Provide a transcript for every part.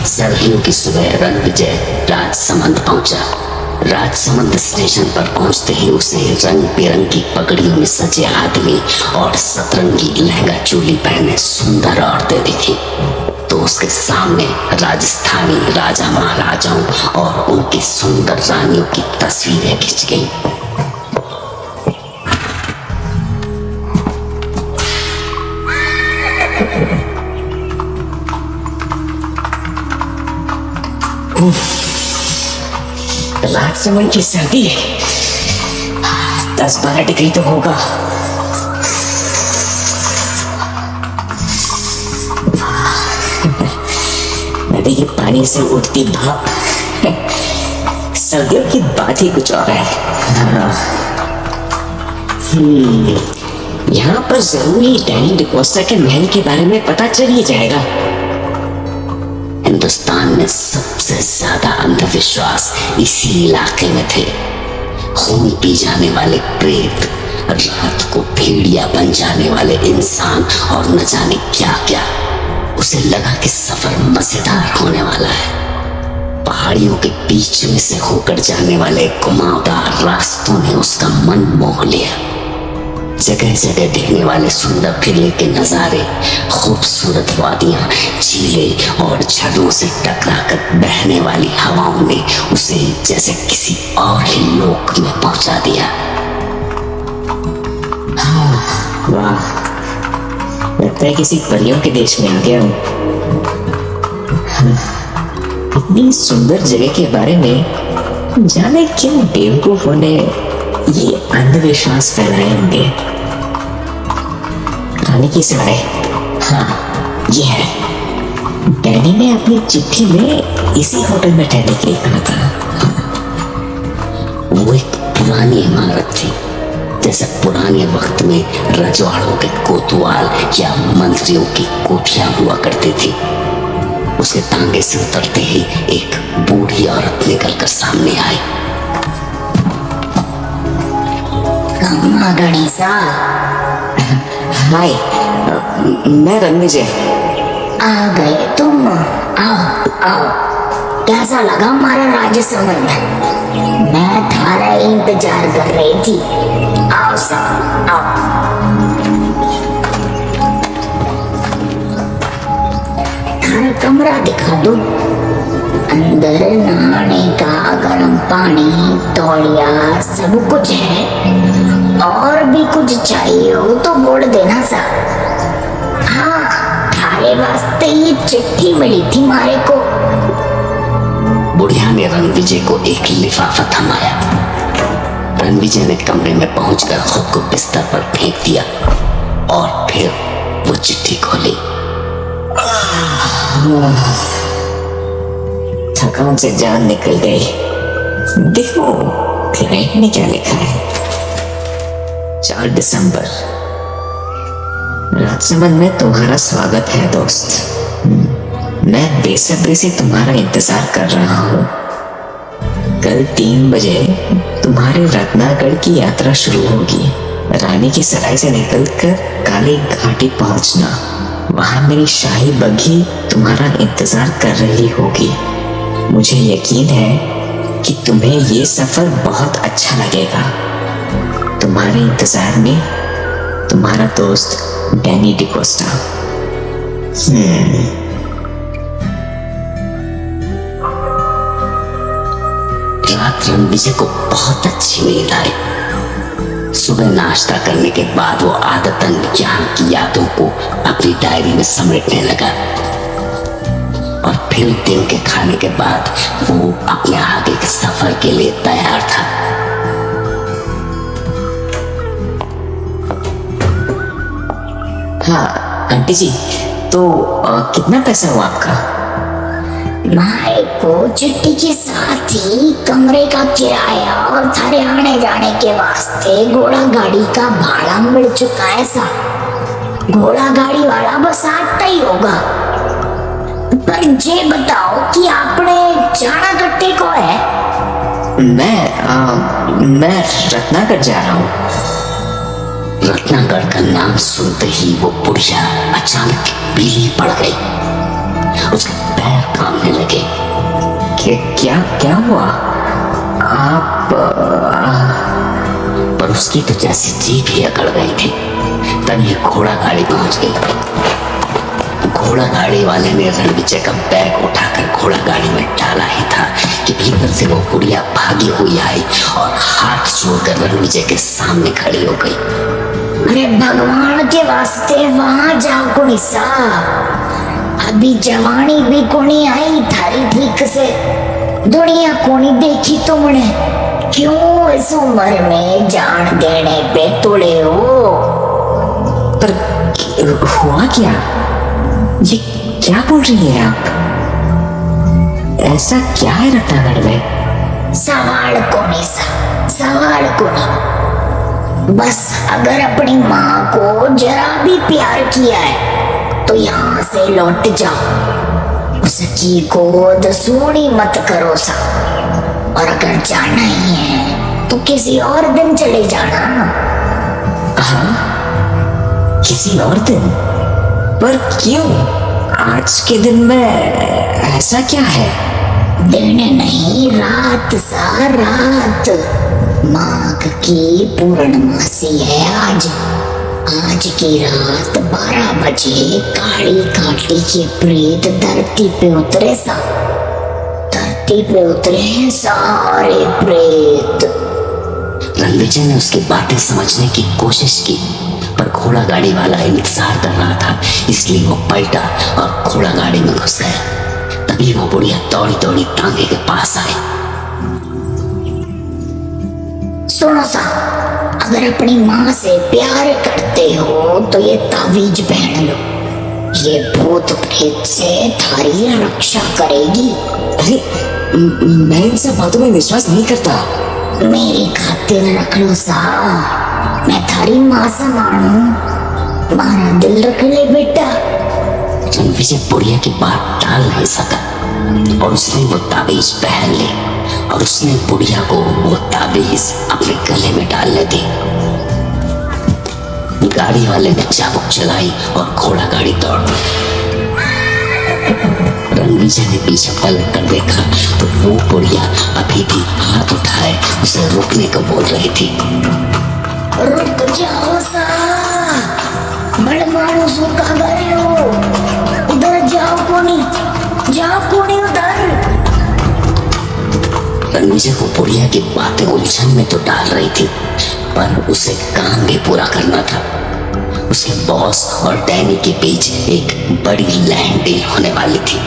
सर्दियों की सुबह रणविजय राजसमंद पहुंचा। राजसमंद स्टेशन पर पहुंचते ही उसे रंग बिरंगी पगड़ियों में सजे आदमी और सतरंगी लहंगा चोली पहने सुंदर औरतें दिखी। तो उसके सामने राजस्थानी राजा महाराजाओं और उनकी सुंदर रानियों की तस्वीरें खिंच गई। राजसमंद की सर्दी 10-12 डिग्री तो होगा। नदी के पानी से उठती भाप सर्दियों की बात ही कुछ और है। यहाँ पर जरूरी डैनी डिकोस्टा के महल के बारे में पता चल ही जाएगा। हिंदुस्तान में सबसे ज्यादा अंधविश्वास इसी इलाके में थे। खून पी जाने वाले प्रेत, रात को भेड़िया बन जाने वाले इंसान और न जाने क्या क्या। उसे लगा कि सफर मजेदार होने वाला है। पहाड़ियों के बीच में से होकर जाने वाले घुमावदार रास्तों ने उसका मन मोह लिया। जगह जगह दिखने वाले सुंदर किले के नजारे, खूबसूरत वादियां, झीलें और झरनों से टकराकर बहने वाली हवाओं ने उसे जैसे किसी और ही लोक में पहुंचा दिया। वाह, लगता है किसी परियों के देश में आ गया हूँ। इतनी सुंदर जगह के बारे में जाने क्यों बेवकूफों ने ये अंधविश्वास फैलाए होंगे। रानी की सराय, हाँ ये है। डैनी ने अपनी चिट्ठी में इसी होटल में ठहरने के लिए कहा था। वो एक पुरानी इमारत थी, जैसे पुराने वक्त में रजवाड़ों के कोतवाल या मंत्रियों की कोठियां हुआ करती थी। उसके तांगे से उतरते ही एक बूढ़ी औरत निकलकर सामने आई। गणेशा, हाय, मैं रणविजय। आ गए तुम? आओ आओ, कैसा लगा हमारा राजसमंद? मैं तुम्हारा इंतजार कर रही थी। आओ सब आओ। थारा कमरा दिखा दो। अंदर नहाने का गर्म पानी, तौलिया, सब कुछ है। और भी कुछ चाहिए हो तो बोल देना सा। हाँ, थारे वास्ते ये चिट्ठी मिली थी मारे को। बुढ़िया ने रणविजय को एक लिफाफा थमाया। रणविजय ने कमरे में पहुंचकर खुद को बिस्तर पर फेंक दिया और फिर वो चिट्ठी खोली। थकान से जान निकल गई। देखो क्लाइंट ने क्या लिखा है। 4 दिसंबर। राजसमंद में तुम्हारा स्वागत है दोस्त। मैं बेसब्री से तुम्हारा इंतजार कर रहा हूँ। कल 3 बजे तुम्हारे रत्नागढ़ की यात्रा शुरू होगी। रानी की सराय से निकलकर काली घाटी पहुंचना। वहां मेरी शाही बग्घी तुम्हारा इंतजार कर रही होगी। मुझे यकीन है कि तुम्हें ये सफर बहुत अच्छा लगेगा। तुम्हारे इंतजार में तुम्हारा दोस्त डैनी डिकोस्टा। रात रणविजय को बहुत अच्छी नींद आई। सुबह नाश्ता करने के बाद वो आदतन यहाँ की यादों को अपनी डायरी में समेटने लगा और फिर दिन के खाने के बाद वो अपने आगे के सफर के लिए तैयार था। हाँ आंटी जी, तो कितना पैसा हुआ आपका? भाई को चिट्ठी के साथ ही कमरे का किराया और थारे आने जाने के वास्ते घोड़ा गाड़ी का भाड़ा मिल चुका है सा। घोड़ा गाड़ी वाला बस आता ही होगा। पर ये बताओ कि आपने जाना कट्टे को है? मैं रत्नागढ़ जा रहा हूँ। रत्नागढ़ का नाम सुनते ही वो बुढ़िया अचानक पीली पड़ गई। उसके पैर कांपने लगे। क्या क्या हुआ? आप पर उसकी तो जैसे जीभ ही अकड़ गई थी। तभी घोड़ा गाड़ी पहुंच गई। घोड़ा गाड़ी वाले ने रणविजय का बैग उठाकर घोड़ा गाड़ी में डाला ही था कि भीतर से वो बुढ़िया भागी हुई आई और हाथ जोड़कर रणविजय के सामने खड़ी हो गई। अरे भगवान के वास्ते वहां जाओ कोनी सा, अभी जवानी भी कोनी आई थारी ठीक से, दुनिया कोनी देखी तुमने, क्यों इस उम्र में जान देने पे तुले हो? पर हुआ क्या? ये क्या बोल रही है आप? ऐसा क्या है रत्नागढ़ में? सवाल कोनी सा, सवाल कोनी। बस अगर अपनी माँ को जरा भी प्यार किया है तो यहाँ से लौट जाओ, उसकी गोद सूनी मत करो सा। और अगर जाना ही है तो किसी और दिन चले जाना। हाँ, किसी और दिन? पर क्यों? आज के दिन में ऐसा क्या है? दिन नहीं, रात सा, रात। माघ की पूर्णमासी है आज। आज की रात 12 बजे काली घाटी के प्रेत धरती पे उतरे सा। धरती पे उतरे सारे प्रेत। रणविजय ने उसकी बातें समझने की कोशिश की, पर घोड़ा गाड़ी वाला इंतजार कर रहा था, इसलिए वो पलटा और घोड़ा गाड़ी में घुस गया। तभी वो बुढ़िया दौड़ी दौड़ी तांगे के पास आई। सुनो सा, अगर अपनी माँ से प्यार करते हो तो ये तावीज पहन लो, ये भूत प्रेत से थारी रक्षा करेगी। अरे मैं इन सब बातों में विश्वास नहीं करता। मेरी खातिर रख लो सा, मैं थारी माँ से मानू, मारा दिल रख ले बेटा। रणविजय बुढ़िया की बात टाल नहीं सका और उसने वो ताबीज पहन ली और उसने बुढ़िया को वो ताबीज अपने गले में डालने दी। गाड़ी वाले ने चाबुक चलाई और घोड़ा गाड़ी दौड़ गई। रणविजय ने पीछे पलट कर देखा तो वो बुढ़िया अभी भी हाथ उठाए उसे रुकने को बोल रही थी। रुक जाओ सा, बड़ मानुस का गए हो, उधर जाओ कोनी, जाओ कोनी उधर। रणविजय को बुढ़िया की बातें उलझन में तो डाल रही थी, पर उसे काम भी पूरा करना था। उसके बॉस और डैनी के बीच एक बड़ी लैंड डील होने वाली थी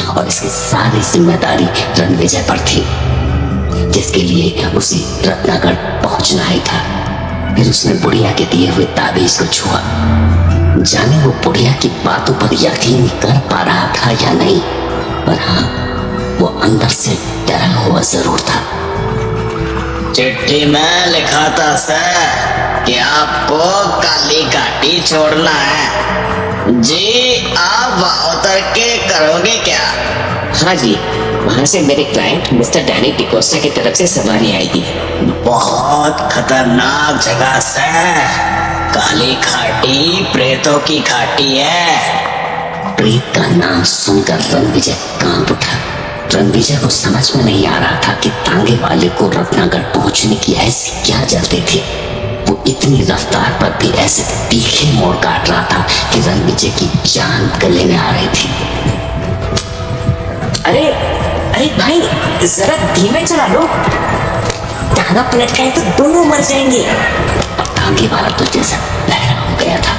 और इसकी सारी जिम्मेदारी रणविजय पर थी, जिसके लिए उसे रत्नागढ़ पहुंचना ही था। फिर उसने बुढ़िया के दिए हुए ताबीज को छुआ। जाने वो बुढ़िया की बातों पर यकीन कर पा रहा था या नहीं, पर हाँ, वो अंदर से डरा हुआ जरूर था। चिट्ठी में लिखा था सर कि आपको काली घाटी छोड़ना है। जी आप वहां उतर के करोगे क्या? हाँ जी, वहाँ से मेरे क्लाइंट मिस्टर डैनी डिकोस्टा की तरफ से सवारी आएगी। बहुत खतरनाक जगह सर, काली घाटी प्रेतों की घाटी है। प्रेत का नाम सुनकर रणविजय कांप उठा। रणविजय को समझ में नहीं आ रहा था कि तांगे वाले को रत्नागढ़ पहुंचने की ऐसी क्या जल्दी थी। वो इतनी रफ्तार पर भी ऐसे तीखे मोड़ काट रहा था कि रणविजय की जान गले में आ रही थी। अरे अरे भाई, जरा धीमे चला लो, तांगा पलट गए तो दोनों मर जाएंगे। तांगे वाला तो जैसा बहरा हो गया था।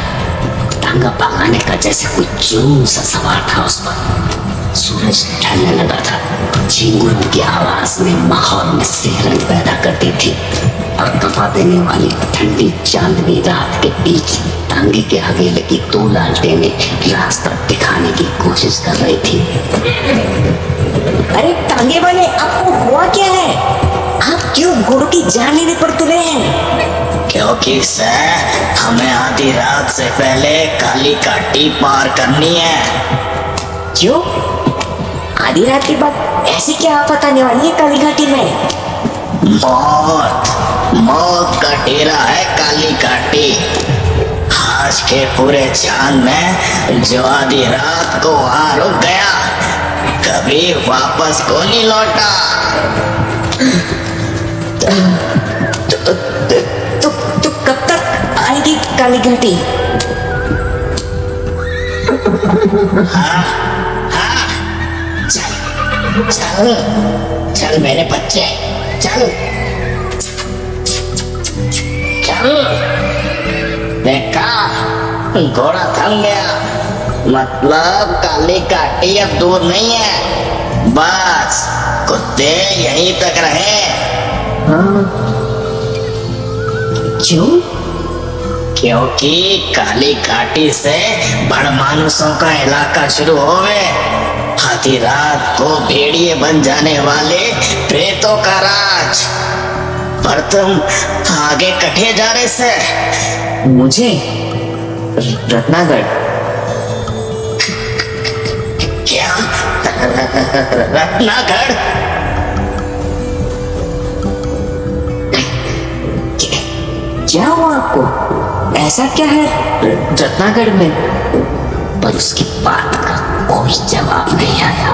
तांगा भगाने का जैसे कोई जोर सा सवार था उस पर। सूरज ढलने लगा था। झिंगुरों की आवाज ने माहौल में सिहरन पैदा करती थी और कपा देने वाली ठंडी चांदनी रात के बीच तांगे के हवेले की 2 लालटेनें रास्ता दिखाने की कोशिश कर रही थी। अरे तांगे वाले, आपको हुआ क्या है? आप क्यों घोड़ों की जान लेने पर तुले हैं? क्योंकि सर हमें आधी रात से पहले काली घाटी पार करनी है। क्यों? आधी रात के बाद ऐसी क्या आफत आने वाली है काली घाटी में? मौत का डेरा है काली घाटी। आज के पूरे चांद में जो आधी रात को वहां रुक गया कभी वापस को नहीं लौटा। तो कब तक आएगी काली घाटी? चल चल मेरे बच्चे, चल चल। देखा, घोड़ा थम गया। मतलब काली घाटी अब दूर नहीं है। बस कुत्ते यहीं तक रहे। क्यों? क्योंकि काली घाटी से बड़ मानुसों का इलाका शुरू होवे। आधी रात को भेड़िए बन जाने वाले प्रेतों का राज। पर तुम आगे कटे जा रहे से। मुझे रत्नागढ़? क्या? रत्नागढ़? क्या हुआ आपको? ऐसा क्या है रत्नागढ़ में? पर उसकी बात का कोई जवाब नहीं आया।